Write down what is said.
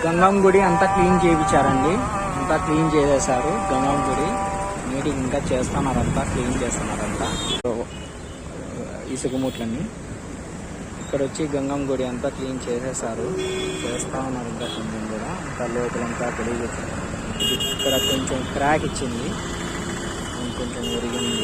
గంగమ్మ గుడి అంతా క్లీన్ చేయించారండి, అంతా క్లీన్ చేసేసారు. గంగమ్మ గుడి నీటికి ఇంకా చేస్తున్నారంతా, క్లీన్ చేస్తున్నారంతా ఇసుక మూట్లన్నీ. ఇక్కడ వచ్చి గంగమ్మ గుడి అంతా క్లీన్ చేసేసారు, చేస్తా ఉన్నారు ఇంకా కొంచెం కూడా. ఇంకా లోపలంతా గుడి ఇక్కడ కొంచెం క్రాక్ ఇచ్చింది, కొంచెం ఒరిగింది.